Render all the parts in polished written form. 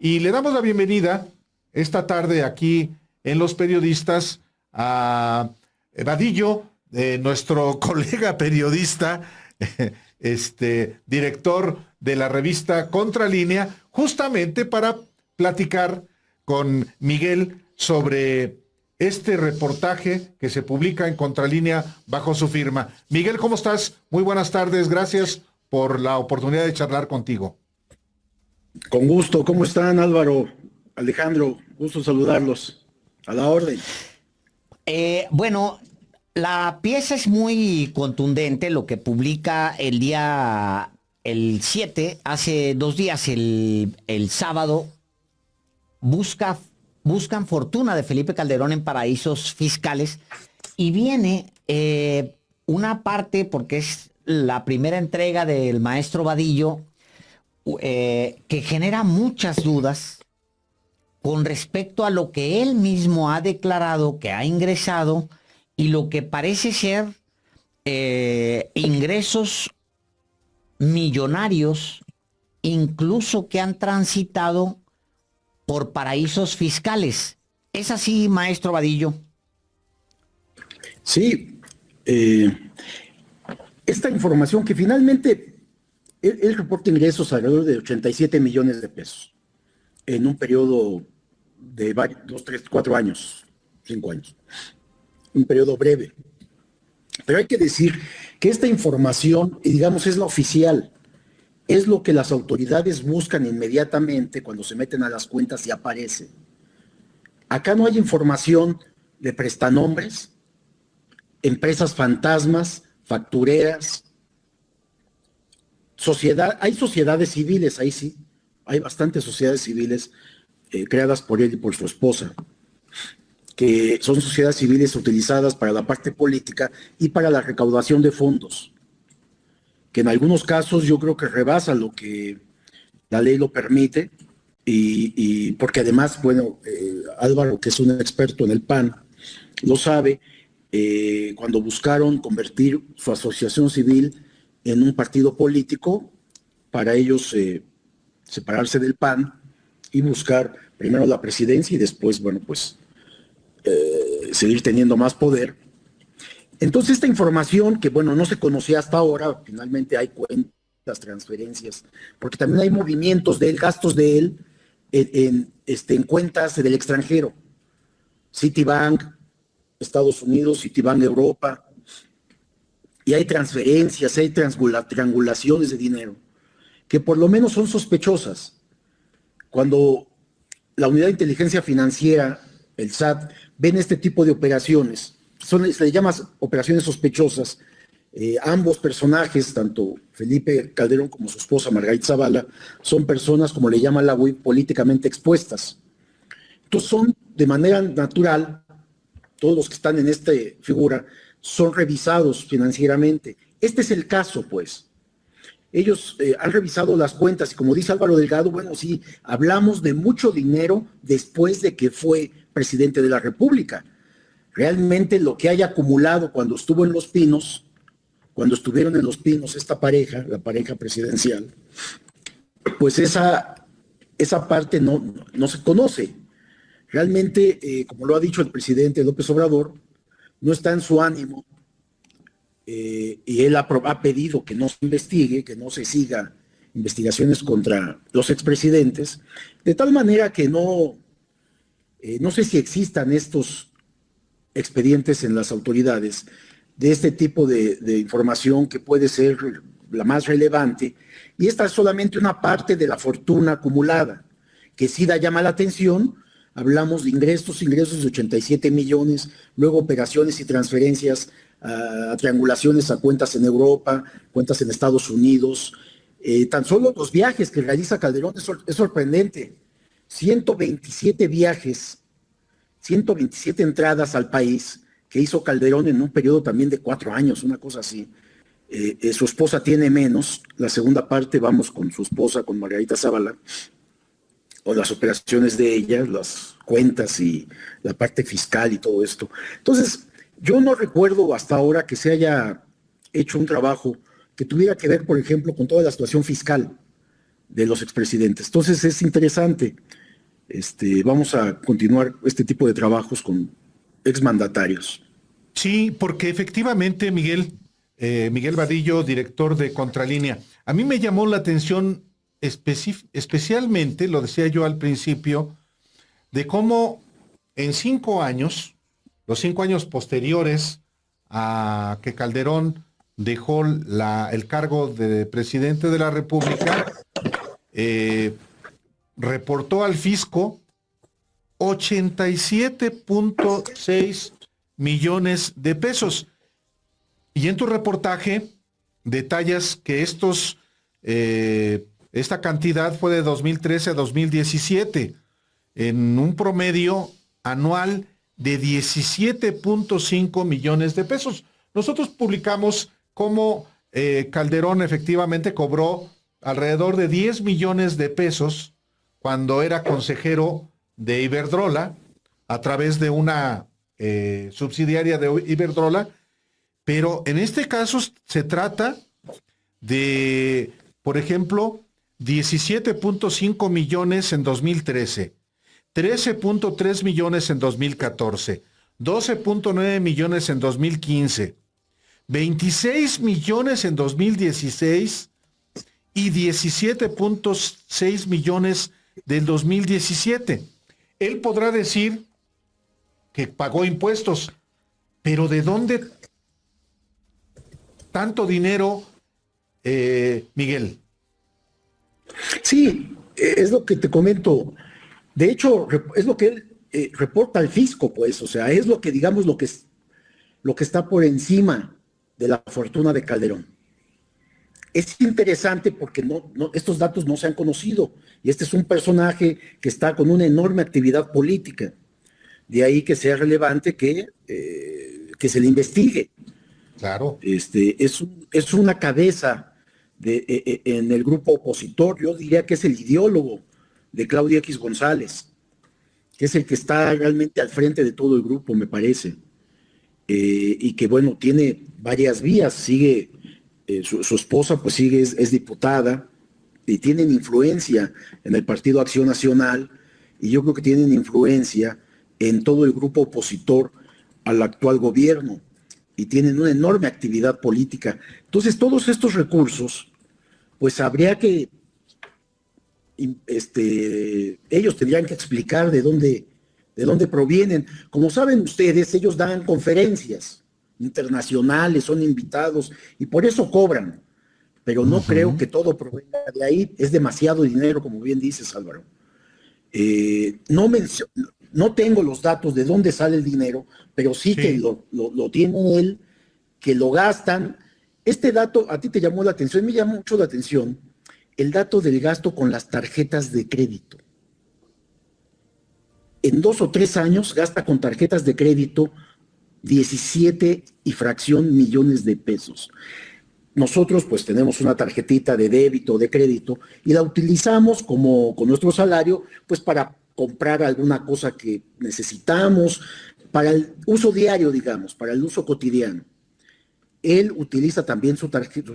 Y le damos la bienvenida esta tarde aquí en Los Periodistas a Vadillo, nuestro colega periodista, director de la revista Contralínea, justamente para platicar con Miguel sobre este reportaje que se publica en Contralínea bajo su firma. Miguel, ¿cómo estás? Muy buenas tardes, gracias por la oportunidad de charlar contigo. Con gusto, ¿cómo están Álvaro, Alejandro? Gusto saludarlos. A la orden. Bueno, la pieza es muy contundente, lo que publica el 7, hace 2 días, el sábado, buscan fortuna de Felipe Calderón en paraísos fiscales y viene una parte, porque es la primera entrega del maestro Vadillo, que genera muchas dudas con respecto a lo que él mismo ha declarado que ha ingresado y lo que parece ser ingresos millonarios, incluso que han transitado por paraísos fiscales. ¿Es así, maestro Vadillo? Sí, esta información que finalmente él reporta ingresos alrededor de 87 millones de pesos en un periodo de 2, 3, 4 años, 5 años, un periodo breve. Pero hay que decir que esta información, digamos, es la oficial, es lo que las autoridades buscan inmediatamente cuando se meten a las cuentas y aparece. Acá no hay información de prestanombres, empresas fantasmas, factureras, hay sociedades civiles, ahí sí, hay bastantes sociedades civiles creadas por él y por su esposa, que son sociedades civiles utilizadas para la parte política y para la recaudación de fondos, que en algunos casos yo creo que rebasa lo que la ley lo permite, y porque además, bueno, Álvaro, que es un experto en el PAN, lo sabe, cuando buscaron convertir su asociación civil en un partido político, para ellos separarse del PAN y buscar primero la presidencia y después, bueno, pues seguir teniendo más poder. Entonces esta información que, bueno, no se conocía hasta ahora, finalmente hay cuentas, transferencias, porque también hay movimientos de él, gastos de él en cuentas del extranjero, Citibank, Estados Unidos, Citibank Europa, y hay transferencias, hay triangulaciones de dinero, que por lo menos son sospechosas. Cuando la Unidad de Inteligencia Financiera, el SAT, ven este tipo de operaciones, se le llama operaciones sospechosas. Ambos personajes, tanto Felipe Calderón como su esposa Margarita Zavala, son personas, como le llama la UIF, políticamente expuestas. Entonces son de manera natural, todos los que están en esta figura, son revisados financieramente. Este es el caso, pues. Ellos han revisado las cuentas y, como dice Álvaro Delgado, bueno, sí, hablamos de mucho dinero después de que fue presidente de la República. Realmente lo que haya acumulado cuando estuvo en Los Pinos, cuando estuvieron en Los Pinos esta pareja, la pareja presidencial, pues esa parte no se conoce. Realmente, como lo ha dicho el presidente López Obrador, no está en su ánimo, y él ha pedido que no se investigue, que no se siga investigaciones contra los expresidentes, de tal manera que no sé si existan estos expedientes en las autoridades de este tipo de información que puede ser la más relevante, y esta es solamente una parte de la fortuna acumulada, que sí llama la atención. Hablamos de ingresos de 87 millones, luego operaciones y transferencias, triangulaciones a cuentas en Europa, cuentas en Estados Unidos. Tan solo los viajes que realiza Calderón es sorprendente. 127 viajes, 127 entradas al país que hizo Calderón en un periodo también de 4 años, una cosa así. Su esposa tiene menos, la segunda parte vamos con su esposa, con Margarita Zavala, o las operaciones de ella, las cuentas y la parte fiscal y todo esto. Entonces, yo no recuerdo hasta ahora que se haya hecho un trabajo que tuviera que ver, por ejemplo, con toda la situación fiscal de los expresidentes. Entonces es interesante. Vamos a continuar este tipo de trabajos con exmandatarios. Sí, porque efectivamente, Miguel, Miguel Vadillo, director de Contralínea, a mí me llamó la atención especialmente, lo decía yo al principio, de cómo en 5 años, los 5 años posteriores a que Calderón dejó el cargo de presidente de la República, reportó al fisco 87.6 millones de pesos. Y en tu reportaje detallas que esta cantidad fue de 2013 a 2017, en un promedio anual de 17.5 millones de pesos. Nosotros publicamos cómo Calderón efectivamente cobró alrededor de 10 millones de pesos cuando era consejero de Iberdrola, a través de una subsidiaria de Iberdrola, pero en este caso se trata de, por ejemplo, 17.5 millones en 2013, 13.3 millones en 2014, 12.9 millones en 2015, 26 millones en 2016 y 17.6 millones del 2017. Él podrá decir que pagó impuestos, pero ¿de dónde tanto dinero, Miguel? Sí, es lo que te comento. De hecho, es lo que él reporta al fisco, pues, o sea, es lo que, digamos, lo que está por encima de la fortuna de Calderón. Es interesante porque estos datos no se han conocido, y este es un personaje que está con una enorme actividad política. De ahí que sea relevante que se le investigue. Claro. Es una cabeza en el grupo opositor. Yo diría que es el ideólogo de Claudia X González, que es el que está realmente al frente de todo el grupo, me parece. Y que, bueno, tiene varias vías. Sigue, su esposa, pues sigue, es diputada, y tienen influencia en el Partido Acción Nacional, y yo creo que tienen influencia en todo el grupo opositor al actual gobierno, y tienen una enorme actividad política. Entonces, todos estos recursos, pues habría que, ellos tendrían que explicar de dónde provienen. Como saben ustedes, ellos dan conferencias internacionales, son invitados, y por eso cobran, pero no creo que todo provenga de ahí. Es demasiado dinero, como bien dices, Álvaro. No tengo los datos de dónde sale el dinero, pero sí que lo tiene él, que lo gastan. Este dato a ti te llamó la atención, me llamó mucho la atención, el dato del gasto con las tarjetas de crédito. En 2 o 3 años gasta con tarjetas de crédito 17 y fracción millones de pesos. Nosotros pues tenemos una tarjetita de débito o de crédito y la utilizamos con nuestro salario pues para comprar alguna cosa que necesitamos, para el uso diario, digamos, para el uso cotidiano. Él utiliza también sus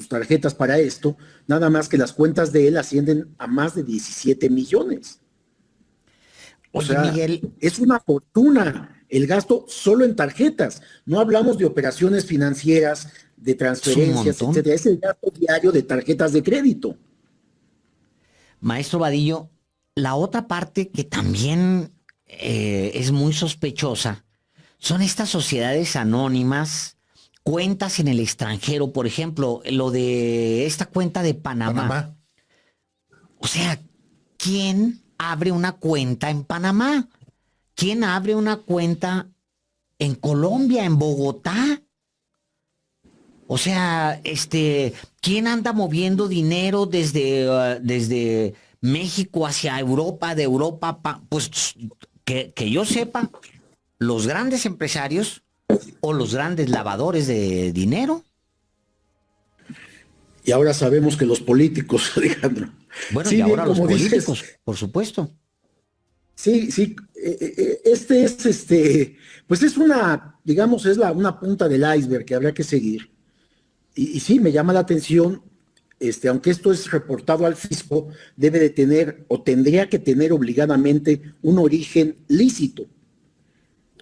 tarjetas para esto, nada más que las cuentas de él ascienden a más de 17 millones. O sea, Miguel, es una fortuna el gasto solo en tarjetas. No hablamos de operaciones financieras, de transferencias, etcétera. Es el gasto diario de tarjetas de crédito. Maestro Vadillo, la otra parte que también es muy sospechosa son estas sociedades anónimas, cuentas en el extranjero, por ejemplo, lo de esta cuenta de Panamá. O sea, ¿quién abre una cuenta en Panamá? ¿Quién abre una cuenta en Colombia, en Bogotá? O sea, ¿quién anda moviendo dinero desde México hacia Europa, de Europa? Pues que yo sepa, los grandes empresarios o los grandes lavadores de dinero. Y ahora sabemos que los políticos, Alejandro. Bueno, sí, y ahora los políticos, por supuesto. Sí, pues es una, digamos, una punta del iceberg que habrá que seguir. Y sí, me llama la atención aunque esto es reportado al fisco, debe de tener o tendría que tener obligadamente un origen lícito,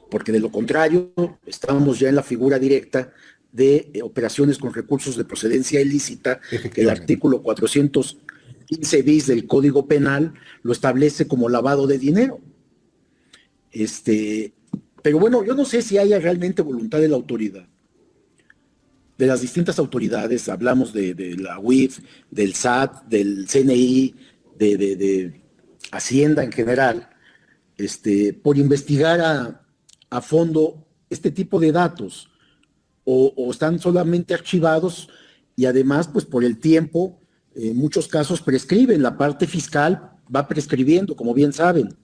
porque de lo contrario estamos ya en la figura directa de operaciones con recursos de procedencia ilícita. El artículo 415 bis del Código Penal lo establece como lavado de dinero. Pero bueno, yo no sé si haya realmente voluntad de la autoridad, de las distintas autoridades. Hablamos de la UIF, del SAT, del CNI, de Hacienda en general, por investigar a fondo este tipo de datos, o están solamente archivados, y además, pues por el tiempo, en muchos casos prescriben, la parte fiscal va prescribiendo, como bien saben.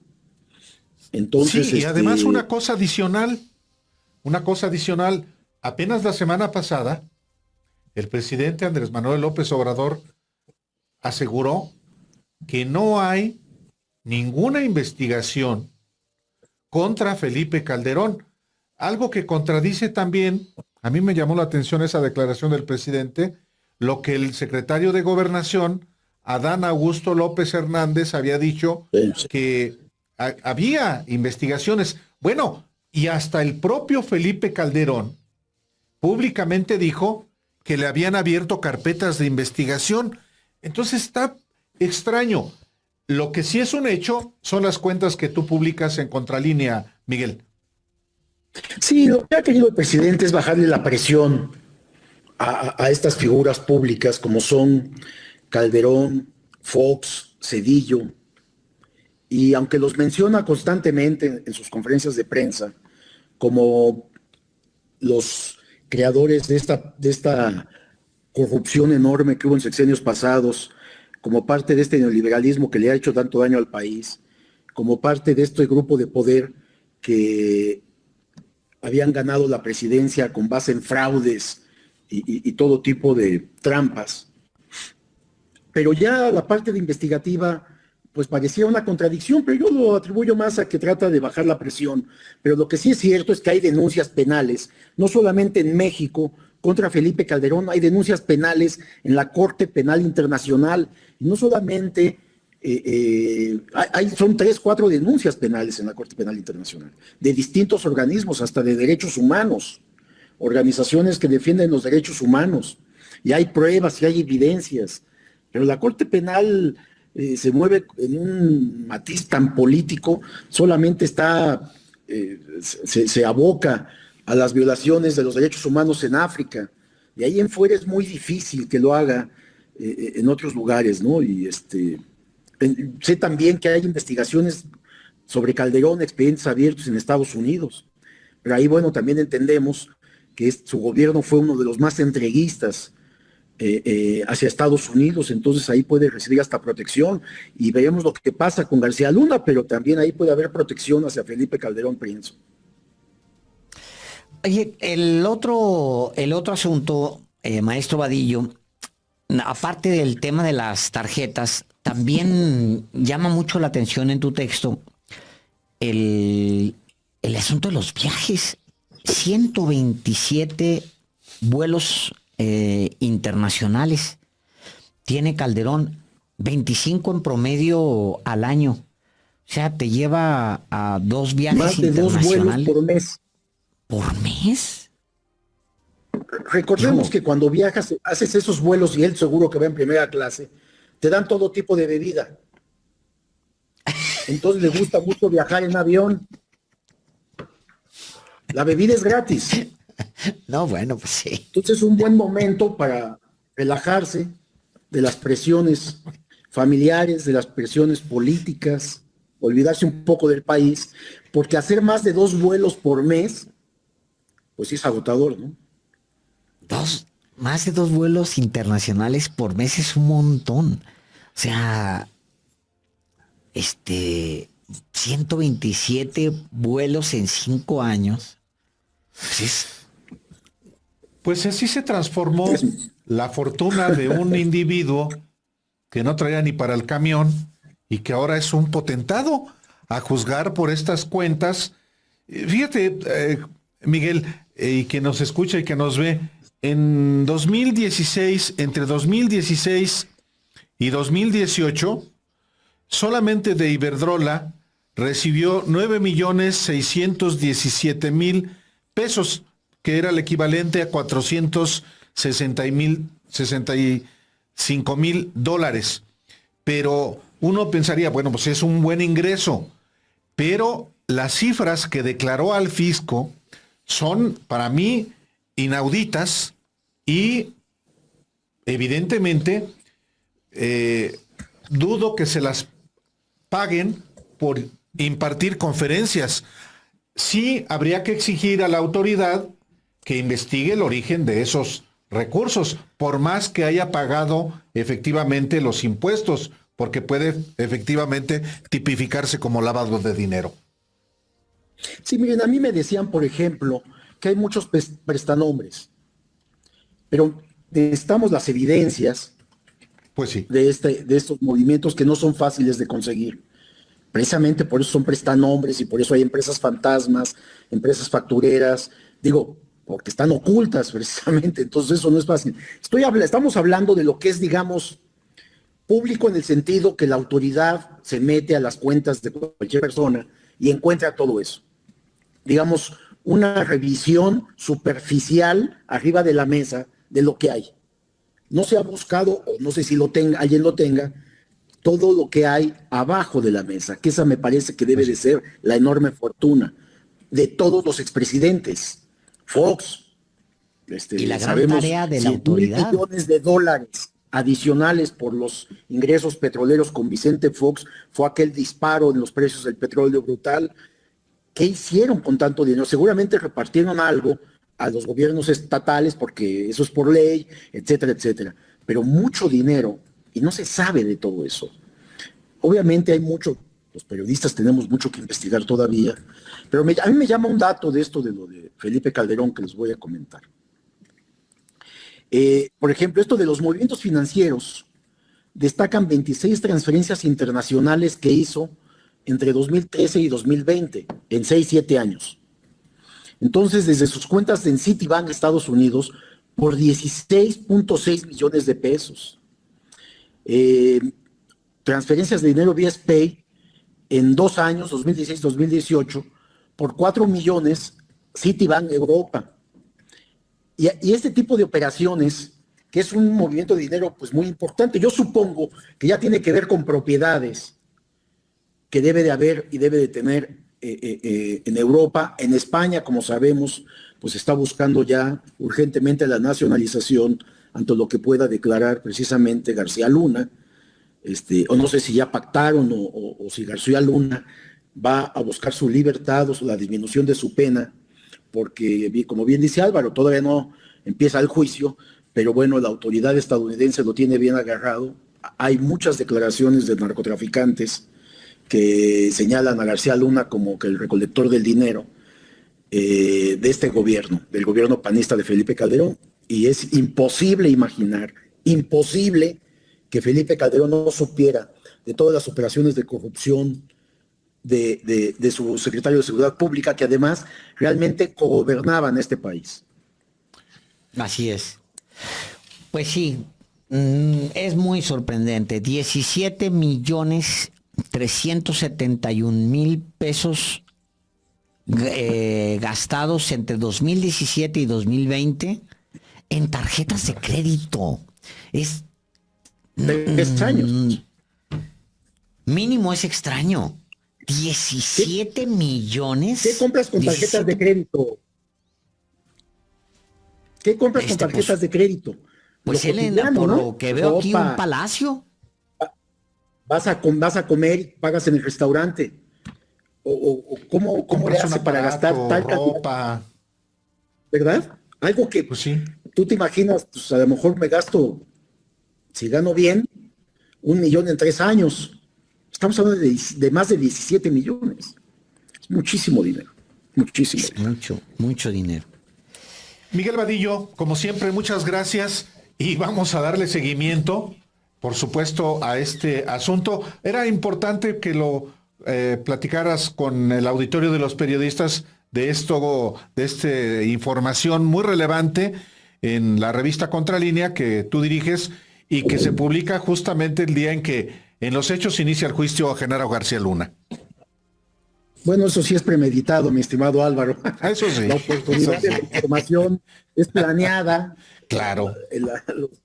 Entonces, sí, y además una cosa adicional, apenas la semana pasada, el presidente Andrés Manuel López Obrador aseguró que no hay ninguna investigación contra Felipe Calderón, algo que contradice también, a mí me llamó la atención esa declaración del presidente, lo que el secretario de Gobernación, Adán Augusto López Hernández, había dicho, que había investigaciones. Bueno, y hasta el propio Felipe Calderón públicamente dijo que le habían abierto carpetas de investigación. Entonces está extraño. Lo que sí es un hecho son las cuentas que tú publicas en Contralínea, Miguel. Sí, lo que ha querido el presidente es bajarle la presión a estas figuras públicas como son Calderón, Fox, Zedillo, y aunque los menciona constantemente en sus conferencias de prensa como los creadores de esta corrupción enorme que hubo en sexenios pasados, como parte de este neoliberalismo que le ha hecho tanto daño al país, como parte de este grupo de poder que habían ganado la presidencia con base en fraudes y todo tipo de trampas. Pero ya la parte de investigativa, pues parecía una contradicción, pero yo lo atribuyo más a que trata de bajar la presión. Pero lo que sí es cierto es que hay denuncias penales, no solamente en México contra Felipe Calderón, hay denuncias penales en la Corte Penal Internacional, y no solamente, son 3, 4 denuncias penales en la Corte Penal Internacional, de distintos organismos, hasta de derechos humanos, organizaciones que defienden los derechos humanos, y hay pruebas y hay evidencias, pero la Corte Penal se mueve en un matiz tan político, solamente se aboca a las violaciones de los derechos humanos en África, y ahí en fuera es muy difícil que lo haga en otros lugares, ¿no? Y sé también que hay investigaciones sobre Calderón, expedientes abiertos en Estados Unidos, pero ahí, bueno, también entendemos que su gobierno fue uno de los más entreguistas hacia Estados Unidos, entonces ahí puede recibir hasta protección, y veremos lo que pasa con García Luna, pero también ahí puede haber protección hacia Felipe Calderón, pienso. Oye, el otro asunto, maestro Vadillo, aparte del tema de las tarjetas, también llama mucho la atención en tu texto el asunto de los viajes. 127 vuelos internacionales tiene Calderón, 25 en promedio al año. O sea, te lleva a 2 viajes más de internacionales. 2 vuelos por mes. ¿Por mes? Recordemos que cuando viajas, haces esos vuelos, y él seguro que va en primera clase, te dan todo tipo de bebida. Entonces le gusta mucho viajar en avión. La bebida es gratis. No, bueno, pues sí. Entonces es un buen momento para relajarse de las presiones familiares, de las presiones políticas, olvidarse un poco del país, porque hacer más de 2 vuelos por mes, pues sí es agotador, ¿no? Más de 2 vuelos internacionales por mes es un montón. O sea, 127 vuelos en 5 años. Pues así se transformó la fortuna de un individuo que no traía ni para el camión y que ahora es un potentado, a juzgar por estas cuentas. Fíjate, Miguel, y que nos escucha y que nos ve, en 2016, entre 2016 y 2018, solamente de Iberdrola recibió 9.617.000 pesos, que era el equivalente a 465.000 dólares. Pero uno pensaría, bueno, pues es un buen ingreso, pero las cifras que declaró al fisco son para mí inauditas y evidentemente dudo que se las paguen por impartir conferencias. Sí habría que exigir a la autoridad que investigue el origen de esos recursos, por más que haya pagado efectivamente los impuestos, porque puede efectivamente tipificarse como lavado de dinero. Sí, miren, a mí me decían, por ejemplo, que hay muchos prestanombres, pero necesitamos las evidencias Pues sí. de estos movimientos que no son fáciles de conseguir. Precisamente por eso son prestanombres y por eso hay empresas fantasmas, empresas factureras, digo, porque están ocultas precisamente, entonces eso no es fácil. Estamos hablando de lo que es, digamos, público en el sentido que la autoridad se mete a las cuentas de cualquier persona y encuentra todo eso. Digamos, una revisión superficial arriba de la mesa de lo que hay. No se ha buscado, o no sé si alguien lo tenga, todo lo que hay abajo de la mesa, que esa me parece que debe de ser la enorme fortuna de todos los expresidentes. Fox, y la gran tarea de la autoridad. $100,000 millones adicionales por los ingresos petroleros con Vicente Fox, fue aquel disparo en los precios del petróleo brutal. ¿Qué hicieron con tanto dinero? Seguramente repartieron algo a los gobiernos estatales porque eso es por ley, etcétera, etcétera. Pero mucho dinero y no se sabe de todo eso. Obviamente hay mucho, los periodistas tenemos mucho que investigar todavía, pero a mí me llama un dato de esto de lo de Felipe Calderón que les voy a comentar. Por ejemplo, esto de los movimientos financieros, destacan 26 transferencias internacionales que hizo entre 2013 y 2020, en 6-7 años. Entonces, desde sus cuentas en Citibank, Estados Unidos, por 16.6 millones de pesos. Transferencias de dinero vía SPAY en 2 años, 2016-2018, por 4 millones, Citibank Europa. Y este tipo de operaciones, que es un movimiento de dinero pues muy importante, yo supongo que ya tiene que ver con propiedades que debe de haber y debe de tener en Europa. En España, como sabemos, pues está buscando ya urgentemente la nacionalización ante lo que pueda declarar precisamente García Luna, o no sé si ya pactaron o si García Luna va a buscar su libertad o la disminución de su pena, porque como bien dice Álvaro, todavía no empieza el juicio, pero bueno, la autoridad estadounidense lo tiene bien agarrado. Hay muchas declaraciones de narcotraficantes que señalan a García Luna como que el recolector del dinero de este gobierno, del gobierno panista de Felipe Calderón, y es imposible imaginar, imposible que Felipe Calderón no supiera de todas las operaciones de corrupción de su secretario de Seguridad Pública, que además realmente cogobernaban este país. Así es. Pues sí, es muy sorprendente. 17.371.000 pesos gastados entre 2017 y 2020 en tarjetas de crédito. Es 3 años. Mínimo es extraño. 17 millones. ¿Qué compras con tarjetas de crédito? ¿Qué compras con tarjetas de crédito? Pues por lo que veo aquí, un palacio. Vas a comer y pagas en el restaurante. O ¿cómo le hace para gastar tal ropa? ¿Verdad? Algo que pues sí. Tú te imaginas, pues a lo mejor me gasto, si gano bien, 1 millón en 3 años. Estamos hablando de más de 17 millones. Es muchísimo dinero. Muchísimo. Mucho dinero. Miguel Vadillo, como siempre, muchas gracias y vamos a darle seguimiento, por supuesto, a este asunto. Era importante que lo platicaras con el auditorio de los periodistas de esta información muy relevante. en la revista Contralínea que tú diriges y que se publica justamente el día en que en los hechos inicia el juicio a Genaro García Luna. Bueno, eso sí es premeditado, mi estimado Álvaro. Eso sí. La oportunidad de la información es planeada. Claro.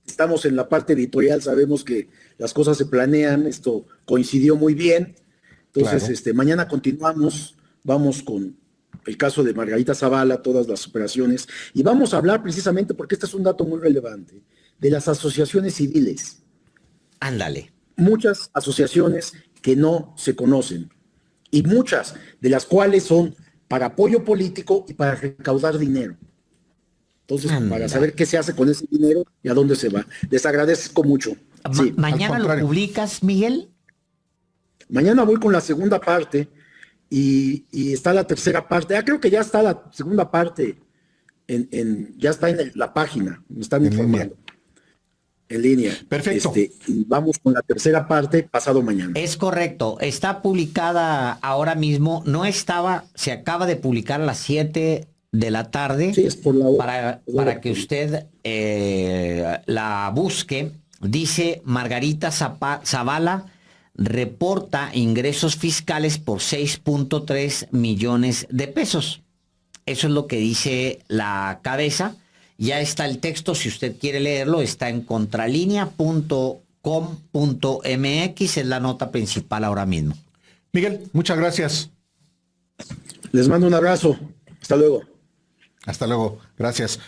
Estamos en la parte editorial, sabemos que las cosas se planean, esto coincidió muy bien. Entonces, Claro. mañana continuamos, vamos con el caso de Margarita Zavala, todas las operaciones, y vamos a hablar precisamente, porque este es un dato muy relevante, de las asociaciones civiles. Ándale. Muchas asociaciones que no se conocen, y muchas de las cuales son para apoyo político y para recaudar dinero. Entonces, para saber qué se hace con ese dinero y a dónde se va. Les agradezco mucho. Sí. ¿Mañana al lo contrario. publicas, Miguel? Mañana voy con la segunda parte y está la tercera parte. Creo que ya está la segunda parte, ya está en la página, me están En informando. En línea. Perfecto. Y vamos con la tercera parte pasado mañana. Es correcto, está publicada ahora mismo, no estaba, se acaba de publicar a las 7 de la tarde. Sí, es por la hora. Para que usted la busque. Dice Margarita Zavala reporta ingresos fiscales por 6.3 millones de pesos. Eso es lo que dice la cabeza. Ya está el texto, si usted quiere leerlo, está en contralinea.com.mx, es la nota principal ahora mismo. Miguel, muchas gracias. Les mando un abrazo. Hasta luego. Hasta luego. Gracias.